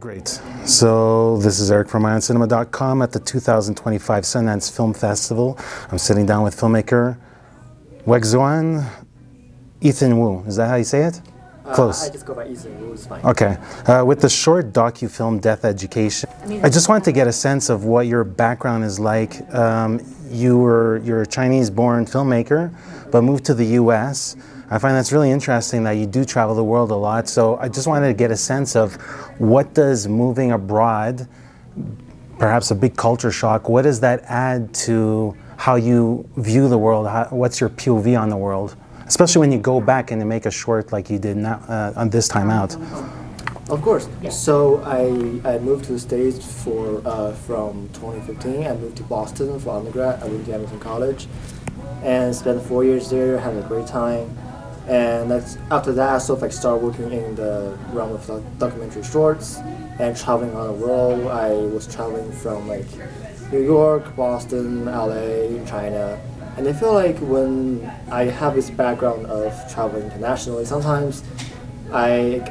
Great. So this is Eric from IONCINEMA.com at the 2025 Sundance Film Festival. I'm sitting down with filmmaker Yuxuan Ethan Wu. Is that how you say it? Close. I just go by Ethan Wu, it's fine. Okay. With the short docu-film Death Education, I just wanted to get a sense of what your background is like. You're a Chinese-born filmmaker, but moved to the U.S. I find that's really interesting that you do travel the world a lot. So I just wanted to get a sense of what does moving abroad, perhaps a big culture shock, what does that add to how you view the world? What's your POV on the world? Especially when you go back and you make a short like you did now, on this time out. Of course. So I moved to the States from 2015. I moved to Boston for undergrad. I went to Emerson College and spent 4 years there, had a great time. And after that, I sort of started working in the realm of documentary shorts and traveling around the world. I was traveling from New York, Boston, LA, China. And I feel like when I have this background of traveling internationally, sometimes I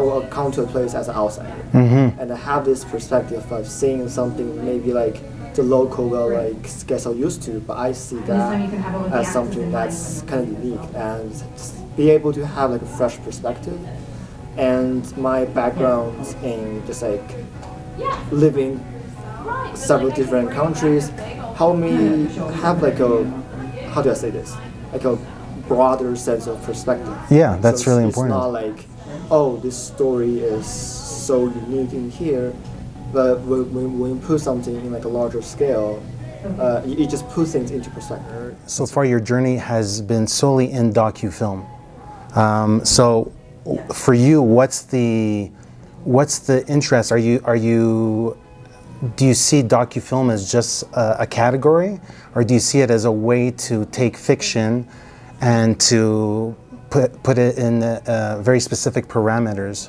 will come to a place as an outsider. Mm-hmm. And I have this perspective of seeing something maybe the local will get so used to, but I see that as something that's kind of unique and be able to have a fresh perspective. And my background in just living several different countries help me have how do I say this? A broader sense of perspective. Yeah, that's really important. It's not oh, this story is so unique in here, but when you put something in a larger scale, you just put things into perspective. So far, your journey has been solely in docu-film. So, for you, what's the interest? Do you see docu-film as just a category, or do you see it as a way to take fiction and to put it in very specific parameters?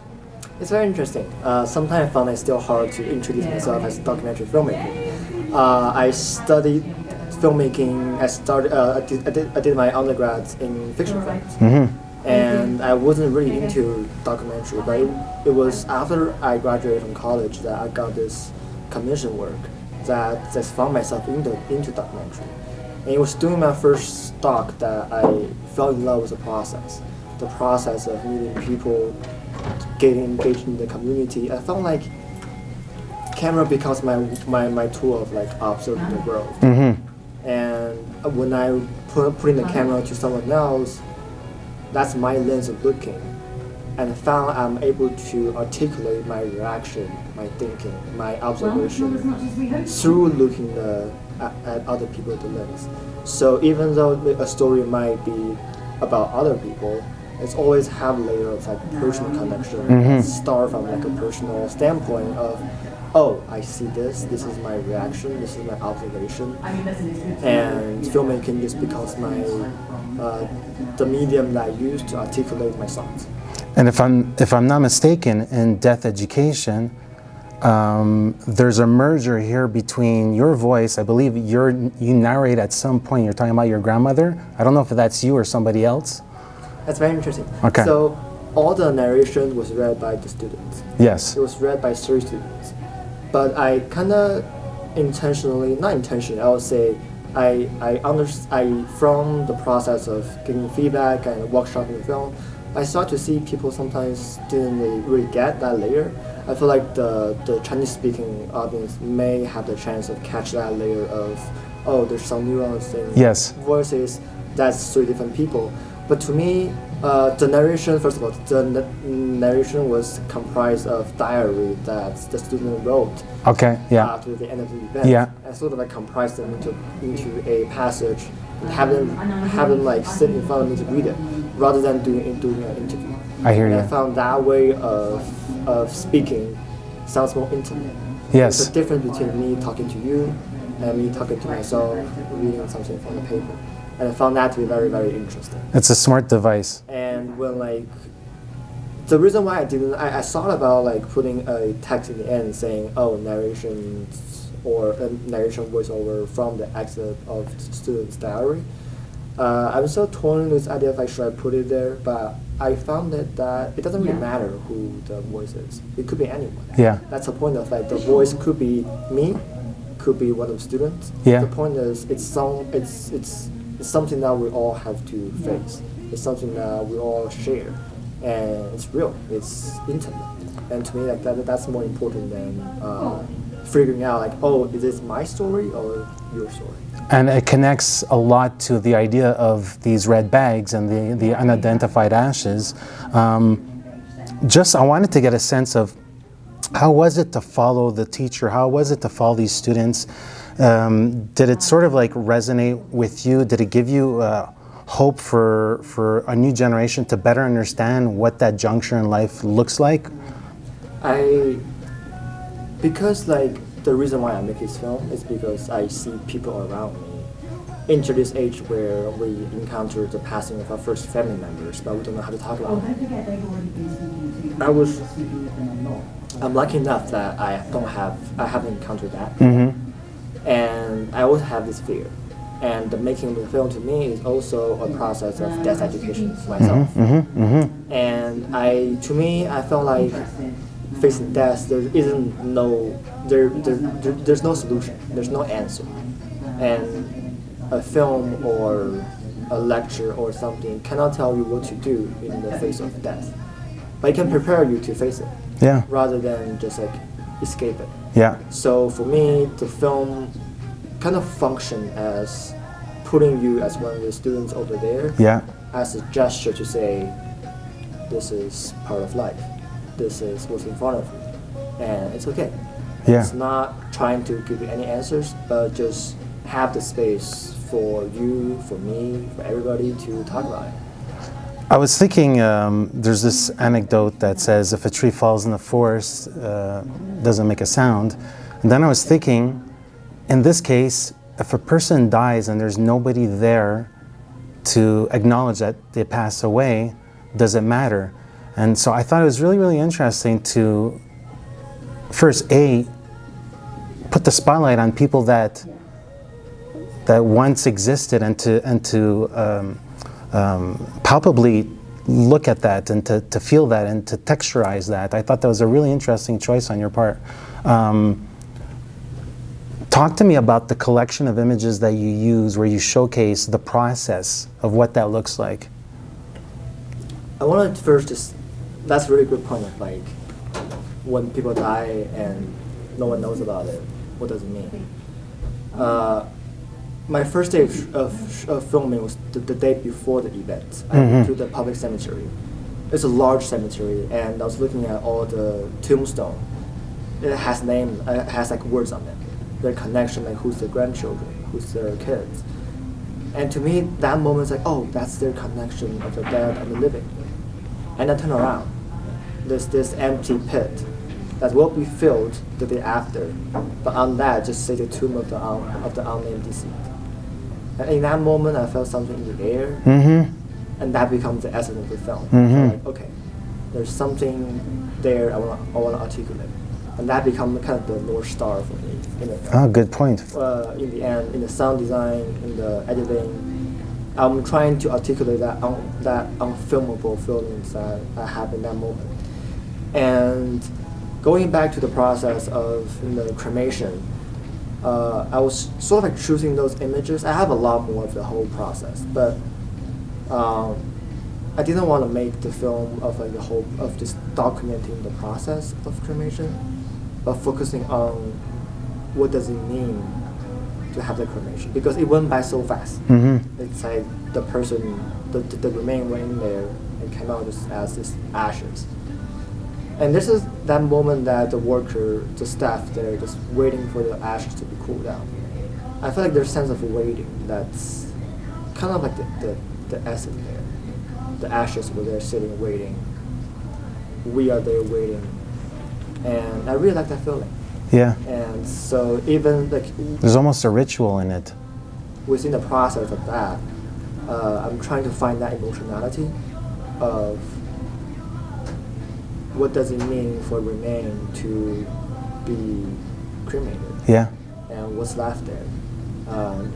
It's very interesting. Sometimes I found it's still hard to introduce myself as a documentary filmmaker. I studied filmmaking. I did my undergrad in fiction films, mm-hmm. and I wasn't really into documentary. But it was after I graduated from college that I got this commission work that just found myself into documentary. And it was doing my first doc that I fell in love with the process of meeting people, getting engaged in the community. I felt like camera becomes my tool of observing the world. Mm-hmm. And when I putting the camera to someone else, that's my lens of looking. And I found I'm able to articulate my reaction, my thinking, my observation through looking at other people's lens. So even though a story might be about other people, it's always have a layer of personal connection. Mm-hmm. Start from a personal standpoint of, oh, I see this is my reaction, this is my observation, and filmmaking just becomes the medium that I use to articulate my thoughts. And if I'm not mistaken, in Death Education, there's a merger here between your voice. I believe you narrate at some point. You're talking about your grandmother. I don't know if that's you or somebody else. That's very interesting. Okay. So all the narration was read by the students. Yes. It was read by 3 students. But I kind of not intentionally, I would say, I from the process of getting feedback and workshopping the film, I start to see people sometimes didn't really get that layer. I feel like the Chinese-speaking audience may have the chance of catch that layer of, oh, there's some nuance in voices, that's 3 different people. But to me, the narration, first of all, the narration was comprised of diary that the student wrote. Okay, yeah. After the end of the event. Yeah. And sort of comprised them into a passage and have them sit in front of me to read it, rather than doing an interview. I hear you. I found that way of speaking sounds more intimate. Yes. There's a difference between me talking to you and me talking to myself, reading something from the paper. And I found that to be very, very interesting. It's a smart device. And when the reason why I thought about putting a text in the end saying, oh, narrations or a narration voiceover from the exit of the student's diary. I'm so torn with this idea of should I put it there, but I found that it doesn't really matter who the voice is. It could be anyone. Yeah. That's the point of like the voice could be me, could be one of the students. Yeah. The point is it's something that we all have to face. It's something that we all share, and it's real. It's intimate. And to me, like that's more important than figuring out like, oh, is this my story or your story? And it connects a lot to the idea of these red bags and the unidentified ashes. I wanted to get a sense of how was it to follow the teacher? How was it to follow these students? Did it sort of like resonate with you? Did it give you hope for a new generation to better understand what that juncture in life looks like? Because like the reason why I make this film is because I see people around me into this age where we encounter the passing of our first family members, but we don't know how to talk about it. I'm lucky enough that I haven't encountered that, and I always have this fear. And the making of the film to me is also a process of death education for myself. And to me, I felt like facing death, there's no solution, there's no answer. And a film or a lecture or something cannot tell you what to do in the face of death. But it can prepare you to face it. Yeah. Rather than just like escape it. Yeah. So for me, the film kind of function as putting you as one of the students over there. Yeah. As a gesture to say, this is part of life. This is what's in front of you, and it's okay. Yeah. It's not trying to give you any answers, but just have the space for you, for me, for everybody to talk about it. I was thinking, there's this anecdote that says if a tree falls in the forest, doesn't make a sound. And then I was thinking, in this case, if a person dies and there's nobody there to acknowledge that they pass away, does it matter? And so I thought it was really, really interesting to first, put the spotlight on people that once existed, and to palpably look at that and to feel that and to texturize that. I thought that was a really interesting choice on your part. Talk to me about the collection of images that you use where you showcase the process of what that looks like. I wanted to first just, that's a really good point of like, when people die and no one knows about it, what does it mean? My first day of filming was the day before the event. I went to the public cemetery. It's a large cemetery, and I was looking at all the tombstone. It has names, it has like words on it. Their connection, like who's their grandchildren, who's their kids. And to me, that moment's like, oh, that's their connection of the dead and the living. And I turn around. There's this empty pit that will be filled the day after, but on that, just say the tomb of the unnamed deceased. And in that moment, I felt something in the air, and that becomes the essence of the film. So like, okay, there's something there I want to articulate, and that becomes kind of the North Star for me in the film. Oh, good point. In the end, in the sound design, in the editing, I'm trying to articulate that unfilmable feelings that I have in that moment. And going back to the process of cremation, I was sort of like choosing those images. I have a lot more of the whole process, but I didn't want to make the film of like the whole of just documenting the process of cremation, but focusing on what does it mean to have the cremation, because it went by so fast. It's like the person, the remain went in there and came out just as this ashes. And this is that moment that the worker, the staff there, just waiting for the ashes to be cooled down. I feel like there's a sense of waiting that's kind of like the essence there. The ashes were there sitting waiting. We are there waiting. And I really like that feeling. Yeah. And so even like there's almost a ritual in it. Within the process of that, I'm trying to find that emotionality of what does it mean for remain to be cremated? Yeah. And what's left there?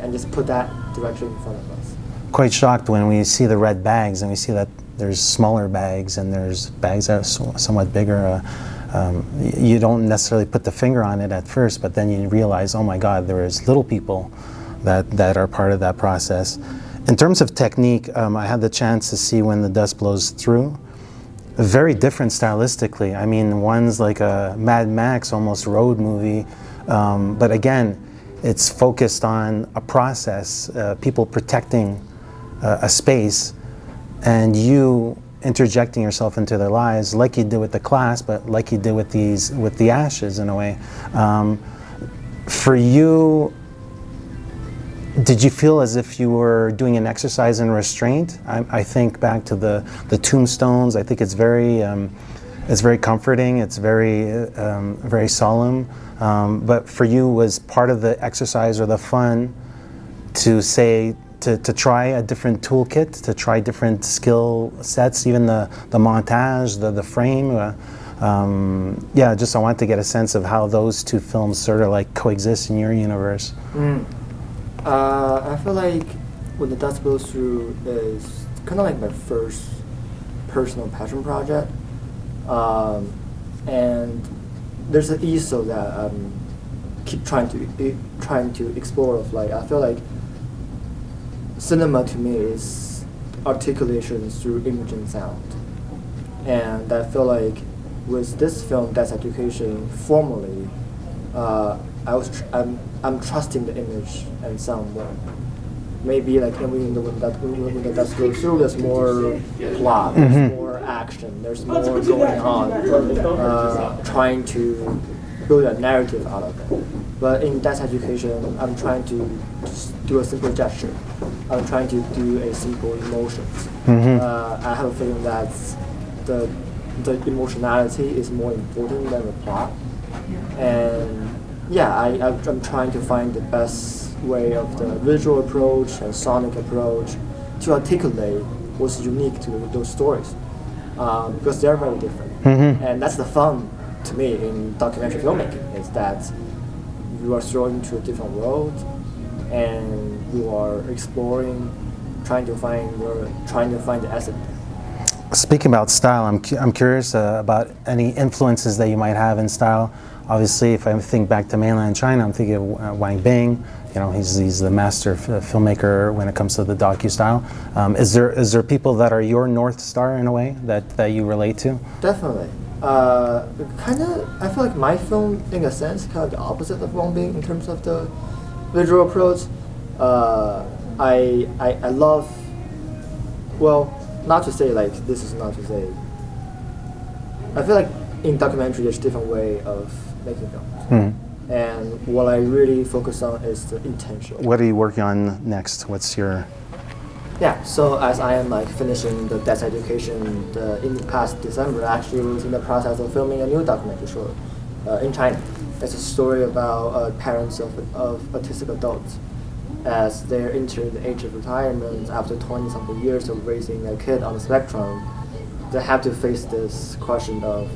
And just put that directly in front of us. Quite shocked when we see the red bags and we see that there's smaller bags and there's bags that are somewhat bigger. You don't necessarily put the finger on it at first, but then you realize, oh my God, there is little people that are part of that process. In terms of technique, I had the chance to see When the Dust Blows Through. Very different stylistically. I mean, one's like a Mad Max, almost road movie, but again, it's focused on a process, people protecting a space, and you interjecting yourself into their lives, like you did with The Class, but like you did with the Ashes in a way. For you, did you feel as if you were doing an exercise in restraint? I think back to the tombstones. I think it's very comforting. It's very solemn. But for you, was part of the exercise or the fun to try a different toolkit, to try different skill sets, even the montage, the frame? Yeah, just I want to get a sense of how those two films sort of like coexist in your universe. I feel like When the Dust Blows Through is kind of like my first personal passion project, and there's an easel that I keep trying to explore. Of like, I feel like cinema to me is articulation through image and sound, and I feel like with this film, That's Education, formally, I'm trusting the image and sound more. Maybe like when the dust goes through, there's more plot, there's more action, there's more going on, trying to build a narrative out of it. But in That's Education, I'm trying to just do a simple gesture. I'm trying to do a simple emotions. I have a feeling that the emotionality is more important than the plot. And yeah, I'm trying to find the best way of the visual approach and sonic approach to articulate what's unique to those stories, because they're very different. And that's the fun to me in documentary filmmaking, is that you are thrown into a different world and you are exploring, trying to find the essence. Speaking about style, I'm curious about any influences that you might have in style. Obviously, if I think back to mainland China, I'm thinking of Wang Bing. You know, he's the master filmmaker when it comes to the docu-style. Is there people that are your North Star in a way that you relate to? Definitely. I feel like my film, in a sense, kind of the opposite of Wang Bing in terms of the visual approach. I love, well, not to say like, this is not to say, I feel like in documentary there's a different way of making films. And what I really focus on is the intention. What are you working on next? What's your... Yeah, so as I am like finishing the That's Education in the past December, I actually was in the process of filming a new documentary short in China. It's a story about parents of autistic adults as they enter the age of retirement after 20-something years of raising a kid on the spectrum. They have to face this question of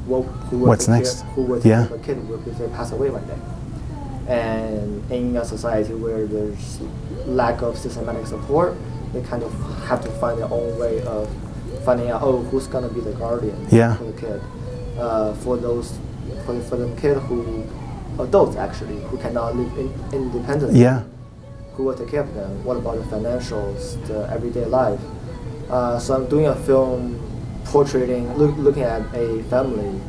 what's next? Who will take care of a kid if they pass away one day? And in a society where there's lack of systematic support, they kind of have to find their own way of finding out, who's gonna be the guardian for the kid, for the kid adults actually who cannot live independently. Who will take care of them? What about the financials, the everyday life? So I'm doing a film looking at a family,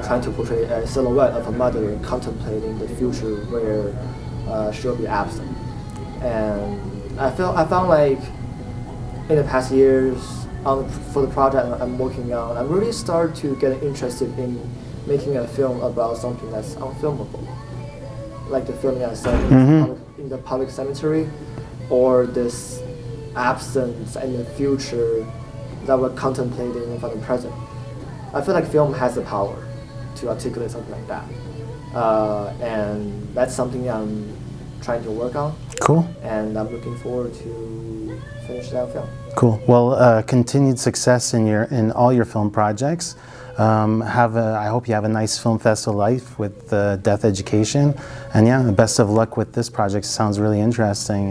trying to portray a silhouette of a mother contemplating the future where she'll be absent. And I found like in the past years for the project I'm working on, I really started to get interested in making a film about something that's unfilmable, like the filming I said in the public cemetery, or this absence in the future that we're contemplating from the present. I feel like film has the power to articulate something like that. And that's something I'm trying to work on. Cool. And I'm looking forward to finish that film. Cool. Well, continued success in all your film projects. I hope you have a nice film festival life with Death Education. And yeah, best of luck with this project. It sounds really interesting,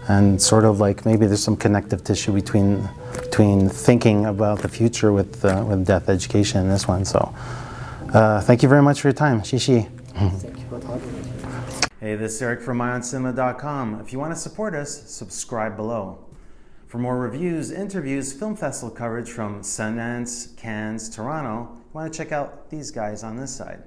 and sort of like maybe there's some connective tissue between between thinking about the future with death education and this one. So thank you very much for your time. Xi. Thank you for talking with me. Hey, this is Eric from IONCINEMA.com. If you want to support us, subscribe below. For more reviews, interviews, film festival coverage from Sundance, Cannes, Toronto, you want to check out these guys on this side.